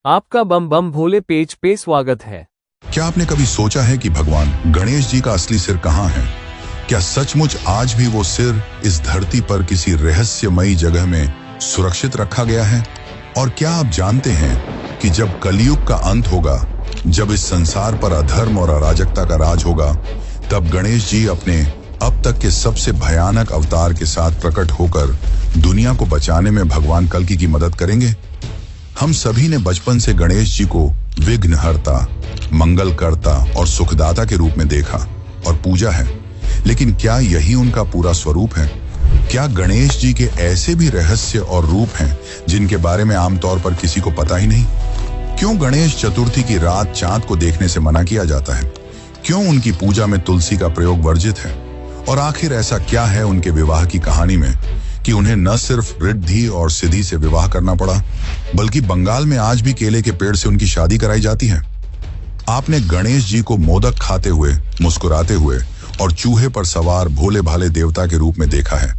आपका बम बम भोले पेज पे स्वागत है। क्या आपने कभी सोचा है कि भगवान गणेश जी का असली सिर कहाँ है? क्या सचमुच आज भी वो सिर इस धरती पर किसी रहस्यमयी जगह में सुरक्षित रखा गया है? और क्या आप जानते हैं कि जब कलयुग का अंत होगा, जब इस संसार पर अधर्म और अराजकता का राज होगा, तब गणेश जी अपने अब तक के सबसे भयानक अवतार के साथ प्रकट होकर दुनिया को बचाने में भगवान कल्कि की मदद करेंगे। हम सभी ने बचपन से गणेश जी को विघ्नहर्ता, मंगलकर्ता और सुखदाता के रूप में देखा और पूजा है, लेकिन क्या यही उनका पूरा स्वरूप है? क्या गणेश जी के ऐसे भी रहस्य और रूप हैं जिनके बारे में आमतौर पर किसी को पता ही नहीं? क्यों गणेश चतुर्थी की रात चांद को देखने से मना किया जाता है? क्यों उनकी पूजा में तुलसी का प्रयोग वर्जित है? और आखिर ऐसा क्या है उनके विवाह की कहानी में कि उन्हें न सिर्फ रिद्धि और सिद्धि से विवाह करना पड़ा, बल्कि बंगाल में आज भी केले के पेड़ से उनकी शादी कराई जाती है? आपने गणेश जी को मोदक खाते हुए, मुस्कुराते हुए और चूहे पर सवार भोले भाले देवता के रूप में देखा है,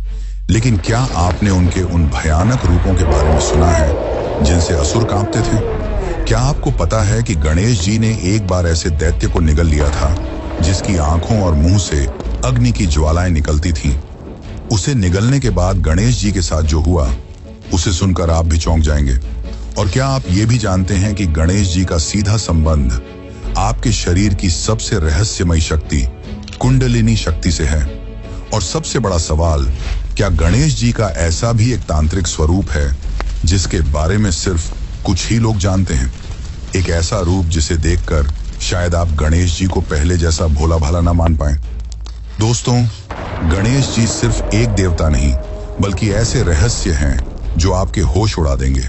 लेकिन क्या आपने उनके उन भयानक रूपों के बारे में सुना है जिनसे असुर कांपते थे? क्या आपको पता है कि गणेश जी ने एक बार ऐसे दैत्य को निगल लिया था जिसकी आंखों और मुंह से अग्नि की ज्वालाएं निकलती थीं? उसे निगलने के बाद गणेश जी के साथ जो हुआ, उसे सुनकर आप भी चौंक जाएंगे। और क्या आप ये भी जानते हैं कि गणेश जी का सीधा संबंध आपके शरीर की सबसे रहस्यमयी शक्ति कुंडलिनी शक्ति से है? और सबसे बड़ा सवाल, क्या गणेश जी का ऐसा भी एक तांत्रिक स्वरूप है जिसके बारे में सिर्फ कुछ ही लोग जानते हैं? एक ऐसा रूप जिसे देखकर शायद आप गणेश जी को पहले जैसा भोला भाला ना मान पाएं। दोस्तों, गणेश जी सिर्फ एक देवता नहीं, बल्कि ऐसे रहस्य हैं जो आपके होश उड़ा देंगे।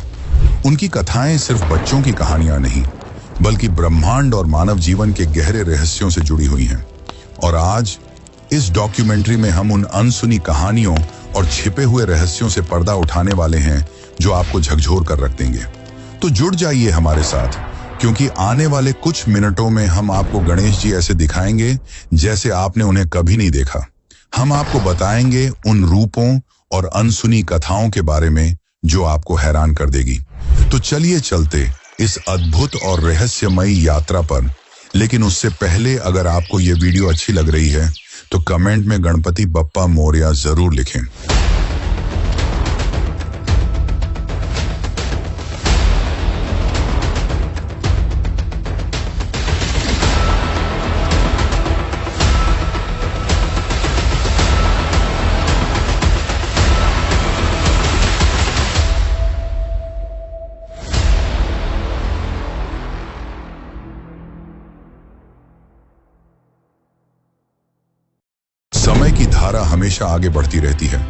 उनकी कथाएं सिर्फ बच्चों की कहानियां नहीं, बल्कि ब्रह्मांड और मानव जीवन के गहरे रहस्यों से जुड़ी हुई हैं। और आज इस डॉक्यूमेंट्री में हम उन अनसुनी कहानियों और छिपे हुए रहस्यों से पर्दा उठाने वाले हैं जो आपको झकझोर कर रख देंगे। तो जुड़ जाइए हमारे साथ, क्योंकि आने वाले कुछ मिनटों में हम आपको गणेश जी ऐसे दिखाएंगे जैसे आपने उन्हें कभी नहीं देखा। हम आपको बताएंगे उन रूपों और अनसुनी कथाओं के बारे में जो आपको हैरान कर देगी। तो चलिए चलते इस अद्भुत और रहस्यमयी यात्रा पर। लेकिन उससे पहले, अगर आपको ये वीडियो अच्छी लग रही है तो कमेंट में गणपति बप्पा मोरया जरूर लिखें। समय की धारा हमेशा आगे बढ़ती रहती है,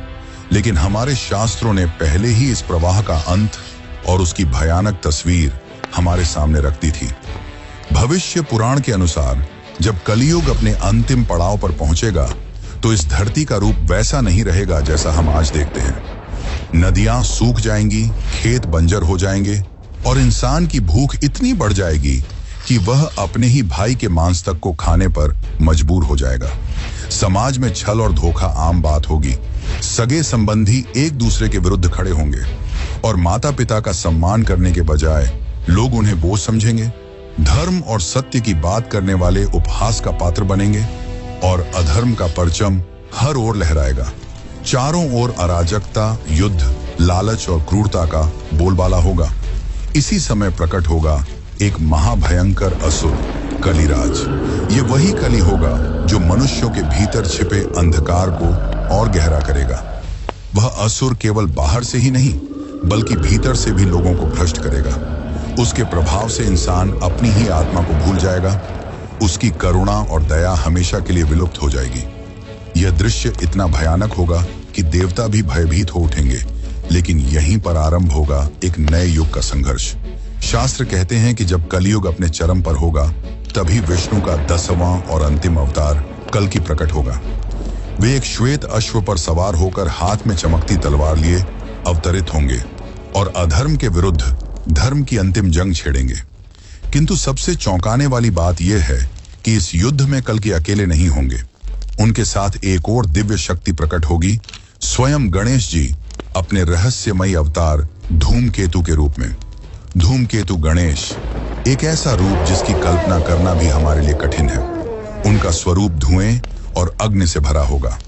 लेकिन हमारे शास्त्रों ने पहले ही इस प्रवाह का अंत और उसकी भयानक तस्वीर हमारे सामने रख दी थी। भविष्य पुराण के अनुसार जब कलयुग अपने अंतिम पड़ाव पर पहुंचेगा, तो इस धरती का रूप वैसा नहीं रहेगा जैसा हम आज देखते हैं। नदियां सूख जाएंगी, खेत बंजर हो जाएंगे और इंसान की भूख इतनी बढ़ जाएगी कि वह अपने ही भाई के मांस तक को खाने पर मजबूर हो जाएगा। समाज में छल और धोखा आम बात होगी। सगे संबंधी एक दूसरे के विरुद्ध खड़े होंगे और माता पिता का सम्मान करने के बजाय लोग उन्हें बोझ समझेंगे। धर्म और सत्य की बात करने वाले उपहास का पात्र बनेंगे और अधर्म का परचम हर ओर लहराएगा। चारों ओर अराजकता, युद्ध, लालच और क्रूरता का बोलबाला होगा। इसी समय प्रकट होगा एक महाभयंकर असुर, कलिराज। ये वही कली होगा जो मनुष्यों के भीतर छिपे अंधकार को और गहरा करेगा। वह असुर केवल बाहर से ही नहीं, बल्कि भीतर से भी लोगों को भ्रष्ट करेगा। उसके प्रभाव से इंसान अपनी ही आत्मा को भूल जाएगा। उसकी करुणा और दया हमेशा के लिए विलुप्त हो जाएगी। यह दृश्य इतना भयानक होगा कि देवता भी भयभीत हो उठेंगे। लेकिन यहीं पर आरंभ होगा एक नए युग का संघर्ष। शास्त्र कहते हैं कि जब कलयुग अपने चरम पर होगा, तभी विष्णु का 10वां और अंतिम अवतार कल्कि प्रकट होगा। वे एक श्वेत अश्व पर सवार होकर हाथ में चमकती तलवार लिए अवतरित होंगे और अधर्म के विरुद्ध धर्म की अंतिम जंग छेड़ेंगे। किंतु सबसे चौंकाने वाली बात यह है कि इस युद्ध में कल्कि अकेले नहीं होंगे। उनके साथ एक और दिव्य शक्ति प्रकट होगी, स्वयं गणेश जी अपने रहस्यमयी अवतार धूमकेतु के रूप में। धूमकेतु गणेश एक ऐसा रूप जिसकी कल्पना करना भी हमारे लिए कठिन है। उनका स्वरूप धुएं और अग्नि से भरा होगा।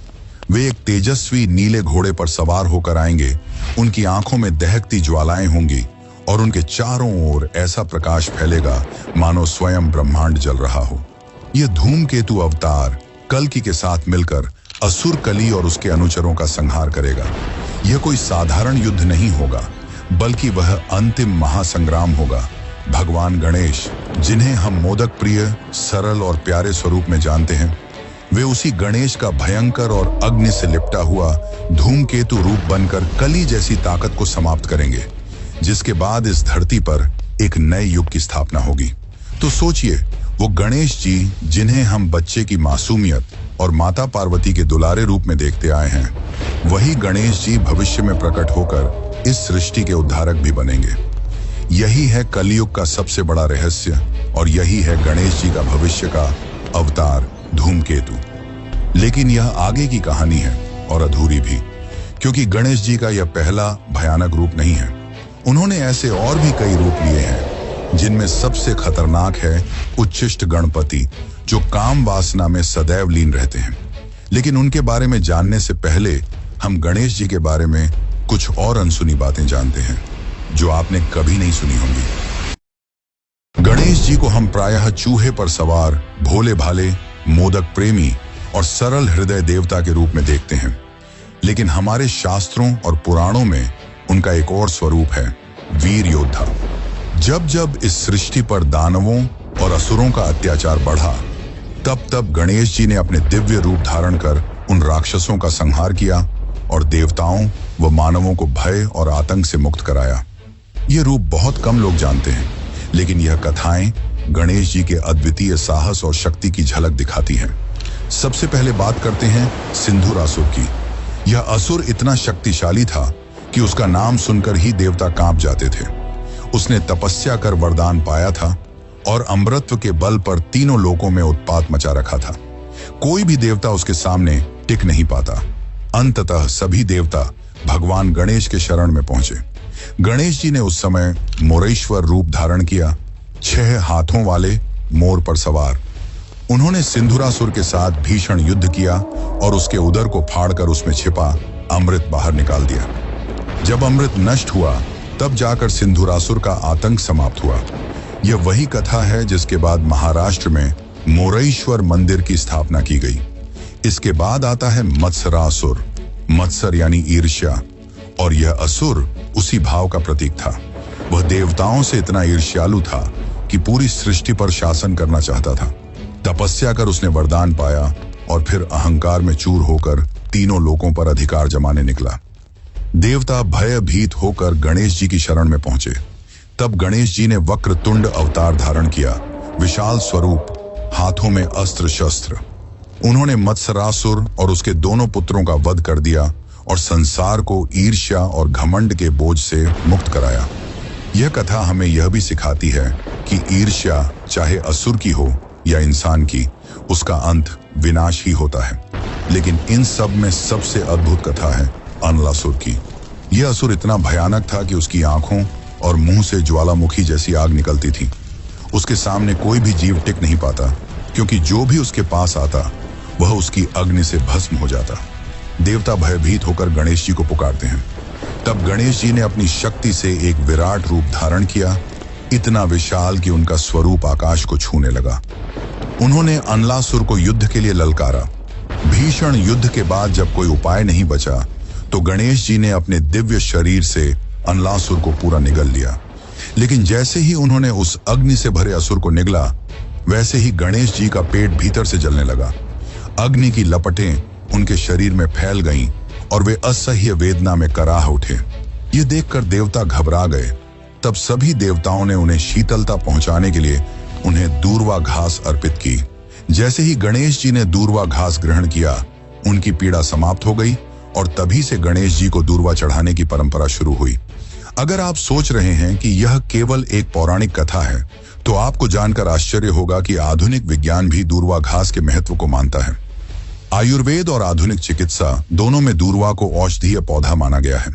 वे एक तेजस्वी नीले घोड़े पर सवार होकर आएंगे। उनकी आंखों में दहकती ज्वालाएं होंगी और उनके चारों ओर ऐसा प्रकाश फैलेगा मानो स्वयं ब्रह्मांड जल रहा हो। यह धूमकेतु अवतार कल्कि के साथ मिलकर असुर कली और उसके अनुचरों का संहार करेगा। यह कोई साधारण युद्ध नहीं होगा, बल्कि वह अंतिम महासंग्राम होगा। भगवान गणेश, जिन्हें हम मोदक प्रिय, सरल और प्यारे स्वरूप में जानते हैं, वे उसी गणेश का भयंकर और अग्नि से लिपटा हुआ धूमकेतु रूप बनकर कली जैसी ताकत को समाप्त करेंगे, जिसके बाद इस धरती पर एक नए युग की स्थापना होगी। तो सोचिए, वो गणेश जी जिन्हें हम बच्चे की मासूमियत और माता पार्वती के दुलारे रूप में देखते आए हैं, वही गणेश जी भविष्य में प्रकट होकर इस सृष्टि के उद्धारक भी बनेंगे। यही है कलयुग का सबसे बड़ा रहस्य और यही है गणेश जी का भविष्य का अवतार धूमकेतु। लेकिन यह आगे की कहानी है और अधूरी भी, क्योंकि गणेश जी का यह पहला भयानक रूप नहीं है। उन्होंने ऐसे और भी कई रूप लिए हैं, जिनमें सबसे खतरनाक है उच्छिष्ट गणपति, जो काम वासना में सदैव लीन रहते हैं। लेकिन उनके बारे में जानने से पहले हम गणेश जी के बारे में कुछ और अनसुनी बातें जानते हैं, जो आपने कभी नहीं सुनी होंगी। गणेश जी को हम प्रायः चूहे पर सवार, भोले भाले, मोदक प्रेमी और सरल हृदय देवता के रूप में देखते हैं। लेकिन हमारे शास्त्रों और पुराणों में उनका एक और स्वरूप है, वीर योद्धा। जब जब इस सृष्टि पर दानवों और असुरों का अत्याचार बढ़ा, तब तब गणेश जी ने अपने दिव्य रूप धारण कर उन राक्षसों का संहार किया और देवताओं व मानवों को भय और आतंक से मुक्त कराया। यह रूप बहुत कम लोग जानते हैं, लेकिन यह कथाएं गणेश जी के अद्वितीय साहस और शक्ति की झलक दिखाती हैं। सबसे पहले बात करते हैं सिंधुरासुर की। यह असुर इतना शक्तिशाली था कि उसका नाम सुनकर ही देवता कांप जाते थे। उसने तपस्या कर वरदान पाया था और अमृतत्व के बल पर तीनों लोकों में उत्पात मचा रखा था। कोई भी देवता उसके सामने टिक नहीं पाता। अंततः सभी देवता भगवान गणेश के शरण में पहुंचे। गणेश जी ने उस समय मोरेश्वर रूप धारण किया, 6 हाथों वाले मोर पर सवार। उन्होंने सिंधुरासुर के साथ भीषण युद्ध किया और उसके उदर को फाड़कर उसमें छिपा अमृत बाहर निकाल दिया। जब अमृत नष्ट हुआ, तब जाकर सिंधुरासुर का आतंक समाप्त हुआ। यह वही कथा है जिसके बाद महाराष्ट्र में मोरेश्वर मंदिर की स्थापना की गई। इसके बाद आता है मत्सरासुर, मत्सर यानी ईर्ष्या, और यह असुर उसी भाव का प्रतीक था। वह देवताओं से इतना ईर्ष्यालु था कि पूरी सृष्टि पर शासन करना चाहता था। तपस्या कर उसने वरदान पाया और फिर अहंकार में चूर होकर तीनों लोकों पर अधिकार जमाने निकला। देवता भयभीत होकर गणेश जी की शरण में पहुंचे। तब गणेश जी ने वक्रतुंड अवतार धारण किया, विशाल स्वरूप, हाथों में अस्त्र शस्त्र। उन्होंने मत्सरासुर और उसके दोनों पुत्रों का वध कर दिया और संसार को ईर्ष्या और घमंड के बोझ से मुक्त कराया। यह कथा हमें यह भी सिखाती है कि ईर्ष्या चाहे असुर की हो या इंसान की, उसका अंत विनाश ही होता है। लेकिन इन सब में सबसे अद्भुत कथा है अनलासुर की। यह असुर इतना भयानक था कि उसकी आंखों और मुंह से ज्वालामुखी जैसी आग निकलती थी। उसके सामने कोई भी जीव टिक नहीं पाता, क्योंकि जो भी उसके पास आता वह उसकी अग्नि से भस्म हो जाता। देवता भयभीत होकर गणेश जी को पुकारते हैं। तब गणेश जी ने अपनी शक्ति से एक विराट रूप धारण किया, इतना विशाल कि उनका स्वरूप आकाश को छूने लगा। उन्होंने अनलासुर को युद्ध के लिए ललकारा। भीषण युद्ध के बाद जब कोई उपाय नहीं बचा, तो गणेश जी ने अपने दिव्य शरीर से अनलासुर को पूरा निगल लिया। लेकिन जैसे ही उन्होंने उस अग्नि से भरे असुर को निगला, वैसे ही गणेश जी का पेट भीतर से जलने लगा। अग्नि की लपटें उनके शरीर में फैल गईं और वे असह्य वेदना में कराह उठे। ये देखकर देवता घबरा गए। तब सभी देवताओं ने उन्हें शीतलता पहुंचाने के लिए उन्हें दूर्वा घास अर्पित की। जैसे ही गणेश जी ने दूर्वा घास ग्रहण किया, उनकी पीड़ा समाप्त हो गई और तभी से गणेश जी को दूर्वा चढ़ाने की परंपरा शुरू हुई। अगर आप सोच रहे हैं कि यह केवल एक पौराणिक कथा है, तो आपको जानकर आश्चर्य होगा कि आधुनिक विज्ञान भी दूर्वा घास के महत्व को मानता है। आयुर्वेद और आधुनिक चिकित्सा दोनों में दूर्वा को औषधीय पौधा माना गया है।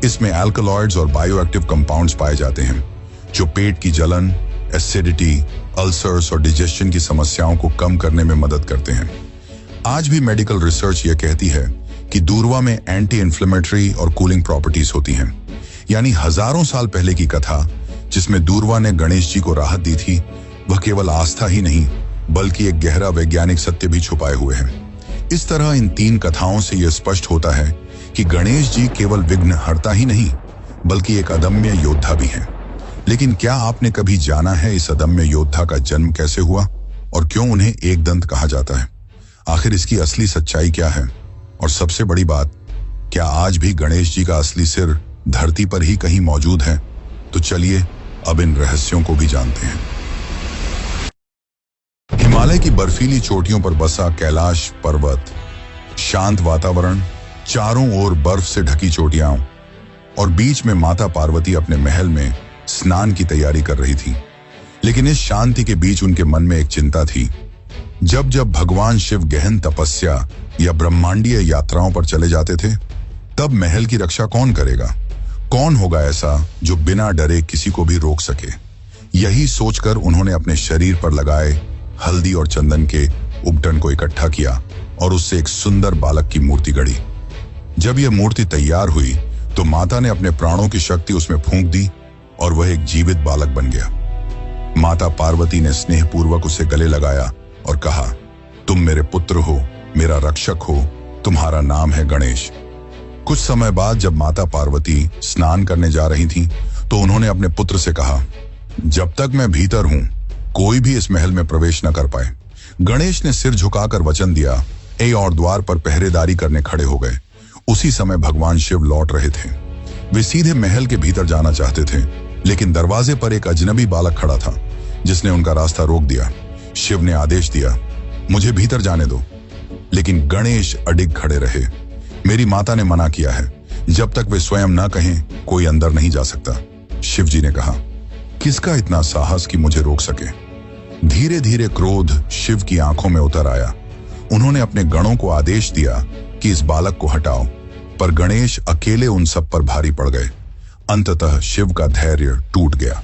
इसमें अल्कलॉइड्स और बायोएक्टिव कंपाउंड्स पाए जाते हैं, जो पेट की जलन, एसिडिटी, अल्सर्स और डाइजेशन की समस्याओं को कम करने में मदद करते हैं। आज भी मेडिकल रिसर्च यह कहती है कि दूर्वा में एंटी इन्फ्लेमेटरी और कूलिंग प्रॉपर्टीज होती हैं। यानी हजारों साल पहले की कथा जिसमें दूर्वा ने गणेश जी को राहत दी थी, वह केवल आस्था ही नहीं बल्कि एक गहरा वैज्ञानिक सत्य भी छुपाए हुए हैं। इस तरह इन 3 कथाओं से यह स्पष्ट होता है कि गणेश जी केवल विघ्नहर्ता ही नहीं बल्कि एक अदम्य योद्धा भी हैं। लेकिन क्या आपने कभी जाना है इस अदम्य योद्धा का जन्म कैसे हुआ और क्यों उन्हें एक दंत कहा जाता है? आखिर इसकी असली सच्चाई क्या है? और सबसे बड़ी बात, क्या आज भी गणेश जी का असली सिर धरती पर ही कहीं मौजूद है? तो चलिए अब इन रहस्यों को भी जानते हैं। हिमालय की बर्फीली चोटियों पर बसा कैलाश पर्वत, शांत वातावरण, चारों ओर बर्फ से ढकी चोटियां और बीच में माता पार्वती अपने महल में स्नान की तैयारी कर रही थी। लेकिन इस शांति के बीच उनके मन में एक चिंता थी। जब जब भगवान शिव गहन तपस्या या ब्रह्मांडीय यात्राओं पर चले जाते थे, तब महल की रक्षा कौन करेगा? कौन होगा ऐसा जो बिना डरे किसी को भी रोक सके? यही सोचकर उन्होंने अपने शरीर पर लगाए हल्दी और चंदन के उपटन को इकट्ठा किया और उससे एक सुंदर बालक की मूर्ति गढ़ी। जब यह मूर्ति तैयार हुई तो माता ने अपने प्राणों की शक्ति उसमें फूंक दी और वह एक जीवित बालक बन गया। माता पार्वती ने स्नेहपूर्वक उसे गले लगाया और कहा, तुम मेरे पुत्र हो, मेरा रक्षक हो, तुम्हारा नाम है गणेश। कुछ समय बाद जब माता पार्वती स्नान करने जा रही थीं, तो उन्होंने अपने पुत्र से कहा, जब तक मैं भीतर हूं कोई भी इस महल में प्रवेश न कर पाए। गणेश ने सिर झुकाकर वचन दिया और द्वार पर पहरेदारी करने खड़े हो गए। उसी समय भगवान शिव लौट रहे थे। वे सीधे महल के भीतर जाना चाहते थे, लेकिन दरवाजे पर एक अजनबी बालक खड़ा था जिसने उनका रास्ता रोक दिया। शिव ने आदेश दिया, मुझे भीतर जाने दो। लेकिन गणेश अडिग खड़े रहे। मेरी माता ने मना किया है, जब तक वे स्वयं न कहें कोई अंदर नहीं जा सकता। शिव जी ने कहा, किसका इतना साहस कि मुझे रोक सके? धीरे धीरे क्रोध शिव की आंखों में उतर आया। उन्होंने अपने गणों को आदेश दिया कि इस बालक को हटाओ, पर गणेश अकेले उन सब पर भारी पड़ गए। अंततः शिव का धैर्य टूट गया।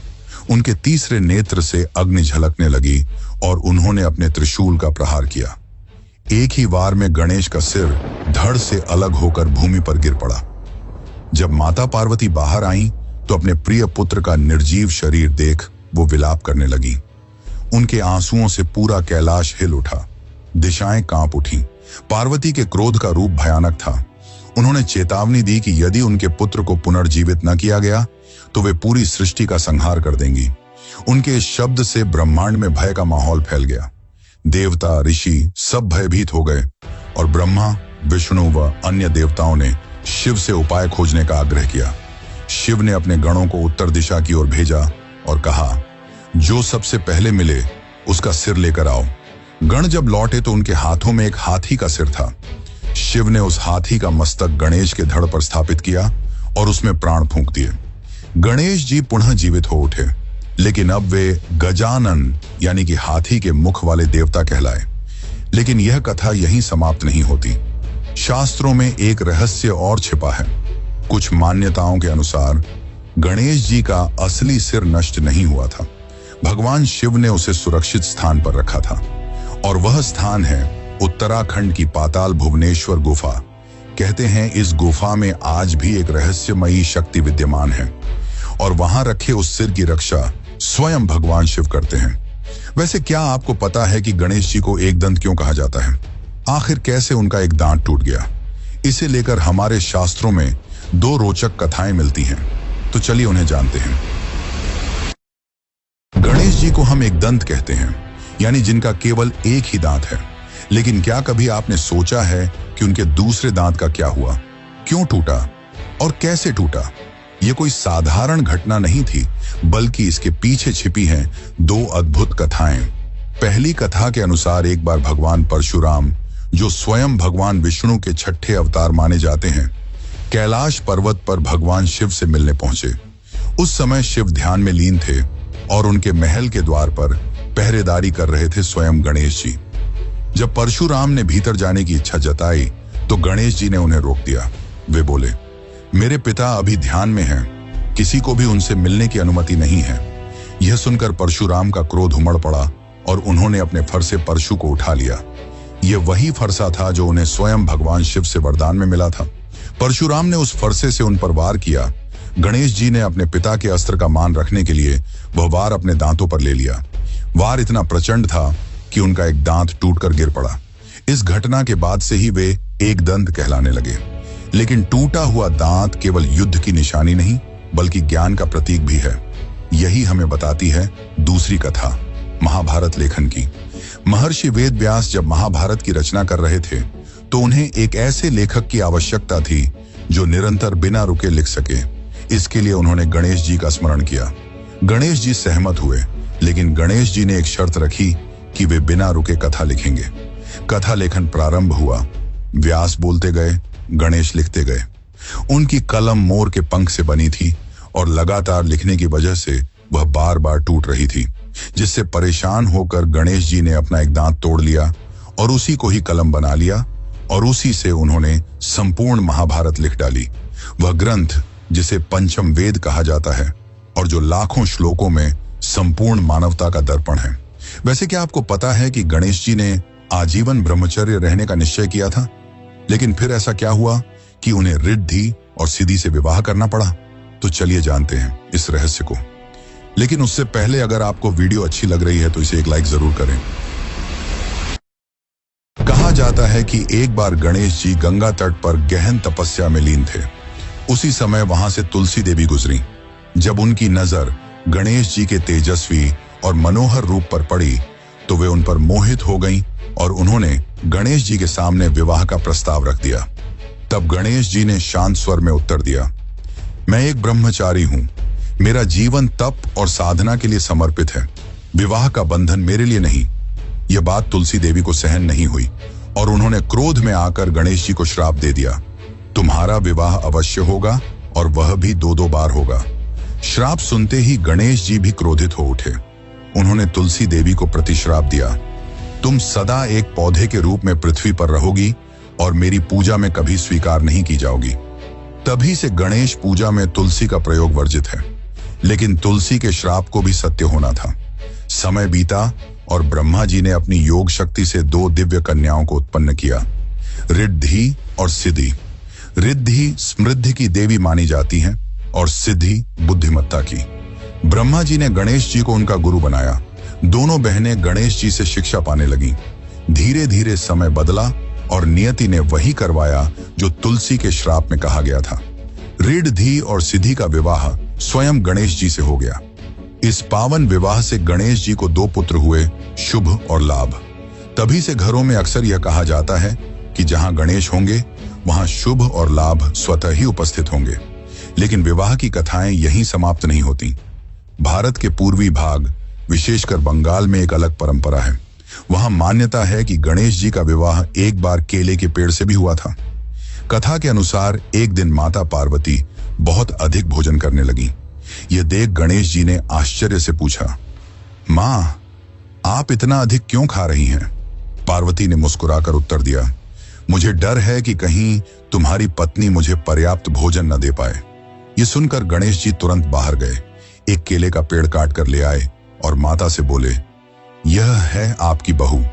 उनके तीसरे नेत्र से अग्नि झलकने लगी और उन्होंने अपने त्रिशूल का प्रहार किया। एक ही वार में गणेश का सिर धड़ से अलग होकर भूमि पर गिर पड़ा। जब माता पार्वती बाहर आईं, तो अपने प्रिय पुत्र का निर्जीव शरीर देख वो विलाप करने लगी। उनके आंसुओं से पूरा कैलाश हिल उठा, दिशाएं कांप उठी। पार्वती के क्रोध का रूप भयानक था। उन्होंने चेतावनी दी कि यदि उनके पुत्र को पुनर्जीवित न किया गया तो वे पूरी सृष्टि का संहार कर देंगी। उनके इस शब्द से ब्रह्मांड में भय का माहौल फैल गया। देवता, ऋषि सब भयभीत हो गए और ब्रह्मा, विष्णु व अन्य देवताओं ने शिव से उपाय खोजने का आग्रह किया। शिव ने अपने गणों को उत्तर दिशा की ओर भेजा और कहा, जो सबसे पहले मिले उसका सिर लेकर आओ। गण जब लौटे तो उनके हाथों में एक हाथी का सिर था। शिव ने उस हाथी का मस्तक गणेश के धड़ पर स्थापित किया और उसमें प्राण फूंक दिए। गणेश जी पुनः जीवित हो उठे, लेकिन अब वे गजानन यानी कि हाथी के मुख वाले देवता कहलाए। लेकिन यह कथा यहीं समाप्त नहीं होती। शास्त्रों में एक रहस्य और छिपा है। कुछ मान्यताओं के अनुसार गणेश जी का असली सिर नष्ट नहीं हुआ था। भगवान शिव ने उसे सुरक्षित स्थान पर रखा था और वह स्थान है उत्तराखंड की पाताल भुवनेश्वर गुफा। कहते हैं इस गुफा में आज भी एक रहस्यमयी शक्ति विद्यमान है और वहां रखे उस सिर की रक्षा स्वयं भगवान शिव करते हैं। वैसे क्या आपको पता है कि गणेश जी को एक दंत क्यों कहा जाता है? आखिर कैसे उनका एक दांत टूट गया? इसे लेकर हमारे शास्त्रों में 2 रोचक कथाएं मिलती हैं, तो चलिए उन्हें जानते हैं। गणेश जी को हम एक दंत कहते हैं, यानी जिनका केवल एक ही दांत है। लेकिन क्या कभी आपने सोचा है कि उनके दूसरे दांत का क्या हुआ? क्यों टूटा और कैसे टूटा? यह कोई साधारण घटना नहीं थी, बल्कि इसके पीछे छिपी हैं 2 अद्भुत कथाएं। पहली कथा के अनुसार एक बार भगवान परशुराम, जो स्वयं भगवान विष्णु के 6ठे अवतार माने जाते हैं, कैलाश पर्वत पर भगवान शिव से मिलने पहुंचे। उस समय शिव ध्यान में लीन थे और उनके महल के द्वार पर पहरेदारी कर रहे थे स्वयं गणेश जी। जब परशुराम ने भीतर जाने की इच्छा जताई तो गणेश जी ने उन्हें रोक दिया। वे बोले, मेरे पिता अभी ध्यान में हैं, किसी को भी उनसे मिलने की अनुमति नहीं है। यह सुनकर परशुराम का क्रोध उमड़ पड़ा और उन्होंने अपने फरसे परशु को उठा लिया। यह वही फरसा था जो उन्हें स्वयं भगवान शिव से वरदान में मिला था। परशुराम ने उस फरसे से उन पर वार किया। गणेश जी ने अपने पिता के अस्त्र का मान रखने के लिए वह वार अपने दांतों पर ले लिया। वार इतना प्रचंड था कि उनका एक दांत टूटकर गिर पड़ा। इस घटना के बाद से ही वे एक दंत कहलाने लगे। लेकिन टूटा हुआ दांत केवल युद्ध की निशानी नहीं बल्कि ज्ञान का प्रतीक भी है। यही हमें बताती है दूसरी कथा, महाभारत लेखन की। महर्षि वेद व्यास जब महाभारत की रचना कर रहे थे तो उन्हें एक ऐसे लेखक की आवश्यकता थी जो निरंतर बिना रुके लिख सके। इसके लिए उन्होंने गणेश जी का स्मरण किया। गणेश जी सहमत हुए, लेकिन गणेश जी ने एक शर्त रखी कि वे बिना रुके कथा लिखेंगे। कथा लेखन प्रारंभ हुआ। व्यास बोलते गए, गणेश लिखते गए। उनकी कलम मोर के पंख से बनी थी और लगातार लिखने की वजह से वह बार बार टूट रही थी, जिससे परेशान होकर गणेश जी ने अपना एक दांत तोड़ लिया और उसी को ही कलम बना लिया और उसी से उन्होंने संपूर्ण महाभारत लिख डाली। वह ग्रंथ जिसे पंचम वेद कहा जाता है और जो लाखों श्लोकों में संपूर्ण मानवता का दर्पण है। वैसे क्या आपको पता है कि गणेश जी ने आजीवन ब्रह्मचर्य रहने का निश्चय किया था, लेकिन फिर ऐसा क्या हुआ कि उन्हें रिद्धि और सिद्धि से विवाह करना पड़ा? तो चलिए जानते हैं इस रहस्य को। लेकिन उससे पहले अगर आपको वीडियो अच्छी लग रही है तो इसे एक लाइक जरूर करें। कहा जाता है कि एक बार गणेश जी गंगा तट पर गहन तपस्या में लीन थे। उसी समय वहां से तुलसी देवी गुजरी। जब उनकी नजर गणेश जी के तेजस्वी और मनोहर रूप पर पड़ी तो वे उन पर मोहित हो गईं और उन्होंने गणेश जी के सामने विवाह का प्रस्ताव रख दिया। तब गणेश जी ने शांत स्वर में उत्तर दिया, मैं एक ब्रह्मचारी हूं। मेरा जीवन तप और साधना के लिए समर्पित है। विवाह का बंधन मेरे लिए नहीं। यह बात तुलसी देवी को सहन नहीं हुई और उन्होंने क्रोध में आकर गणेश जी को श्राप दे दिया, तुम्हारा विवाह अवश्य होगा और वह भी 2-2 बार होगा। श्राप सुनते ही गणेश जी भी क्रोधित हो उठे। उन्होंने तुलसी देवी को प्रतिश्राप दिया, तुम सदा एक पौधे के रूप में पृथ्वी पर रहोगी और मेरी पूजा में कभी स्वीकार नहीं की जाओगी। तभी से गणेश पूजा में तुलसी का प्रयोग वर्जित है। लेकिन तुलसी के श्राप को भी सत्य होना था। समय बीता और ब्रह्मा जी ने अपनी योग शक्ति से 2 दिव्य कन्याओं को उत्पन्न किया, रिद्धि और सिद्धि। रिद्धि समृद्धि की देवी मानी जाती है और सिद्धि बुद्धिमत्ता की। ब्रह्मा जी ने गणेश जी को उनका गुरु बनाया। दोनों बहनें गणेश जी से शिक्षा पाने लगीं। धीरे धीरे समय बदला और नियति ने वही करवाया जो तुलसी के श्राप में कहा गया था। रिद्धि और सिद्धि का विवाह स्वयं गणेश जी से हो गया। इस पावन विवाह से गणेश जी को 2 पुत्र हुए, शुभ और लाभ। तभी से घरों में अक्सर यह कहा जाता है कि जहां गणेश होंगे वहां शुभ और लाभ स्वतः ही उपस्थित होंगे। लेकिन विवाह की कथाएं यहीं समाप्त नहीं होती। भारत के पूर्वी भाग, विशेषकर बंगाल में एक अलग परंपरा है। वहां मान्यता है कि गणेश जी का विवाह एक बार केले के पेड़ से भी हुआ था। कथा के अनुसार एक दिन माता पार्वती बहुत अधिक भोजन करने लगी। यह देख गणेश जी ने आश्चर्य से पूछा, मां, आप इतना अधिक क्यों खा रही हैं? पार्वती ने मुस्कुराकर उत्तर दिया, मुझे डर है कि कहीं तुम्हारी पत्नी मुझे पर्याप्त भोजन न दे पाए। यह सुनकर गणेश जी तुरंत बाहर गए, एक केले का पेड़ काट कर ले आए और माता से बोले, यह है आपकी बहू,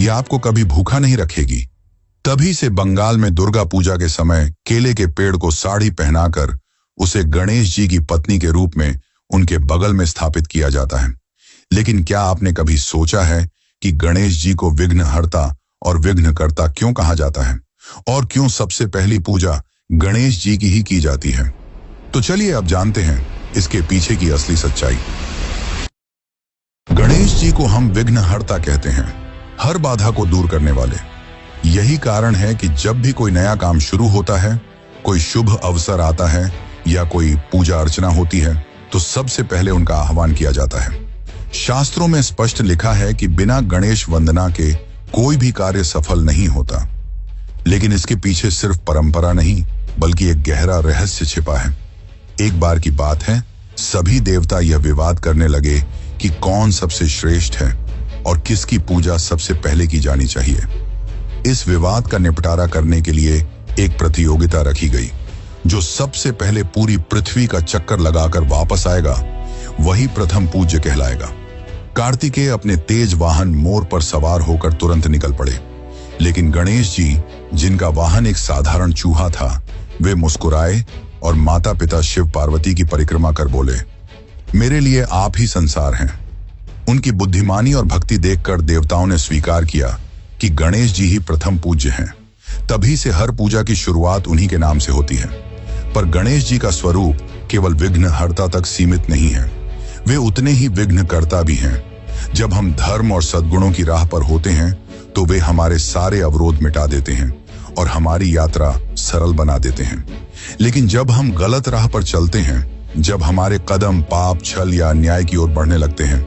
यह आपको कभी भूखा नहीं रखेगी। तभी से बंगाल में दुर्गा पूजा के समय केले के पेड़ को साड़ी पहनाकर उसे गणेश जी की पत्नी के रूप में उनके बगल में स्थापित किया जाता है। लेकिन क्या आपने कभी सोचा है कि गणेश जी को विघ्नहर्ता और विघ्नकर्ता क्यों कहा जाता है और क्यों सबसे पहली पूजा गणेश जी की ही की जाती है? तो चलिए अब जानते हैं इसके पीछे की असली सच्चाई। गणेश जी को हम विघ्नहर्ता कहते हैं, हर बाधा को दूर करने वाले। यही कारण है कि जब भी कोई नया काम शुरू होता है, कोई शुभ अवसर आता है या कोई पूजा अर्चना होती है तो सबसे पहले उनका आह्वान किया जाता है। शास्त्रों में स्पष्ट लिखा है कि बिना गणेश वंदना के कोई भी कार्य सफल नहीं होता। लेकिन इसके पीछे सिर्फ परंपरा नहीं बल्कि एक गहरा रहस्य छिपा है। एक बार की बात है, सभी देवता यह विवाद करने लगे कि कौन सबसे श्रेष्ठ है और किसकी पूजा सबसे पहले की जानी चाहिए। इस विवाद का निपटारा करने के लिए एक प्रतियोगिता रखी गई। जो सबसे पहले पूरी पृथ्वी का चक्कर लगाकर वापस आएगा वही प्रथम पूज्य कहलाएगा। कार्तिकेय अपने तेज वाहन मोर पर सवार होकर तुरंत निकल पड़े, लेकिन गणेश जी, जिनका वाहन एक साधारण चूहा था, वे मुस्कुराए और माता पिता शिव पार्वती की परिक्रमा कर बोले, मेरे लिए आप ही संसार हैं। उनकी बुद्धिमानी और भक्ति देखकर देवताओं ने स्वीकार किया कि गणेश जी ही प्रथम पूज्य हैं। तभी से हर पूजा की शुरुआत उन्हीं के नाम से होती है। पर गणेश जी का स्वरूप केवल विघ्नहर्ता तक सीमित नहीं है, वे उतने ही विघ्नकर्ता भी हैं। जब हम धर्म और सद्गुणों की राह पर होते हैं तो वे हमारे सारे अवरोध मिटा देते हैं और हमारी यात्रा सरल बना देते हैं। लेकिन जब हम गलत राह पर चलते हैं, जब हमारे कदम पाप, छल या अन्याय की ओर बढ़ने लगते हैं,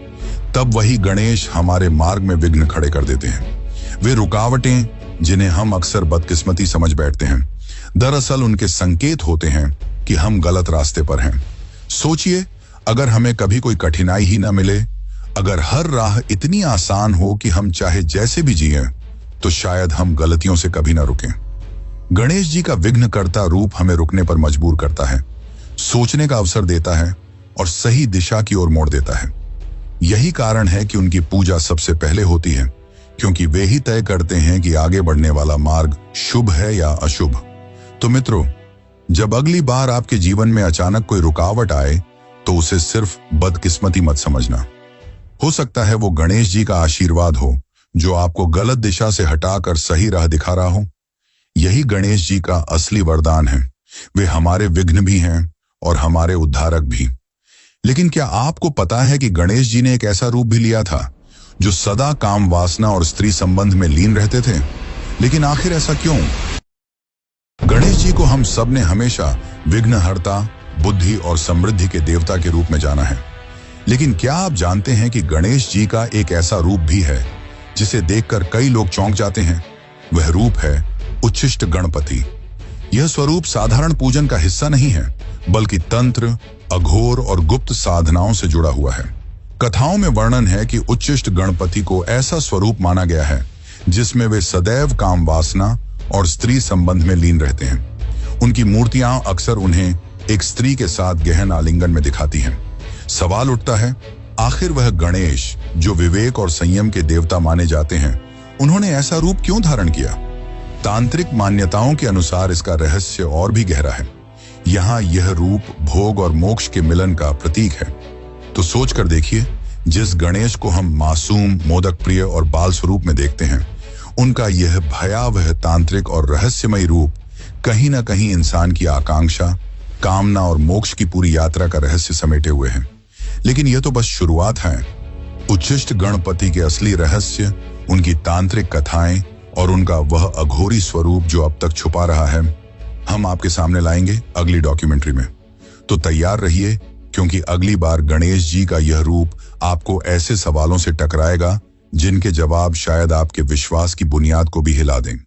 तब वही गणेश हमारे मार्ग में विघ्न खड़े कर देते हैं। वे रुकावटें जिन्हें हम अक्सर बदकिस्मती समझ बैठते हैं, दरअसल उनके संकेत होते हैं कि हम गलत रास्ते पर हैं। सोचिए, अगर हमें कभी कोई कठिनाई ही न मिले, अगर हर राह इतनी आसान हो कि हम चाहे जैसे भी जिएं, तो शायद हम गलतियों से कभी न रुकें। गणेश जी का विघ्नकर्ता रूप हमें रुकने पर मजबूर करता है, सोचने का अवसर देता है और सही दिशा की ओर मोड़ देता है। यही कारण है कि उनकी पूजा सबसे पहले होती है, क्योंकि वे ही तय करते हैं कि आगे बढ़ने वाला मार्ग शुभ है या अशुभ। तो मित्रों, जब अगली बार आपके जीवन में अचानक कोई रुकावट आए, तो उसे सिर्फ बदकिस्मती मत समझना। हो सकता है वो गणेश जी का आशीर्वाद हो, जो आपको गलत दिशा से हटाकर सही राह दिखा रहा हो। यही गणेश जी का असली वरदान है। वे हमारे विघ्न भी हैं और हमारे उद्धारक भी। लेकिन क्या आपको पता है कि गणेश जी ने एक ऐसा रूप भी लिया था जो सदा काम वासना और स्त्री संबंध में लीन रहते थे? लेकिन आखिर ऐसा क्यों? गणेश जी को हम सब ने हमेशा विघ्नहर्ता, बुद्धि और समृद्धि के देवता के रूप में जाना है। लेकिन क्या आप जानते हैं कि गणेश जी का एक ऐसा रूप भी है जिसे देखकर कई लोग चौंक जाते हैं? वह रूप है उच्छिष्ट गणपति। यह स्वरूप साधारण पूजन का हिस्सा नहीं है, बल्कि तंत्र, अघोर और गुप्त साधनाओं से जुड़ा हुआ है। कथाओं में वर्णन है कि उच्छिष्ट गणपति को ऐसा स्वरूप माना गया है जिसमें वे सदैव काम वासना और स्त्री संबंध में लीन रहते हैं। उनकी मूर्तियां अक्सर उन्हें एक स्त्री के साथ गहन आलिंगन में दिखाती हैं। सवाल उठता है, आखिर वह गणेश, जो विवेक और संयम के देवता माने जाते हैं, उन्होंने ऐसा रूप क्यों धारण किया? तांत्रिक मान्यताओं के अनुसार इसका रहस्य और भी गहरा है। यहाँ यह रूप भोग और मोक्ष के मिलन का प्रतीक है। तो सोच कर देखिए, जिस गणेश को हम मासूम, मोदक प्रिय और बाल स्वरूप में देखते हैं, उनका यह भयावह तांत्रिक और रहस्यमयी रूप कहीं ना कहीं इंसान की आकांक्षा, कामना और मोक्ष की पूरी यात्रा का रहस्य समेटे हुए हैं। लेकिन यह तो बस शुरुआत है। उच्छिष्ट गणपति के असली रहस्य, उनकी तांत्रिक कथाएं और उनका वह अघोरी स्वरूप जो अब तक छुपा रहा है, हम आपके सामने लाएंगे अगली डॉक्यूमेंट्री में। तो तैयार रहिए, क्योंकि अगली बार गणेश जी का यह रूप आपको ऐसे सवालों से टकराएगा जिनके जवाब शायद आपके विश्वास की बुनियाद को भी हिला दें।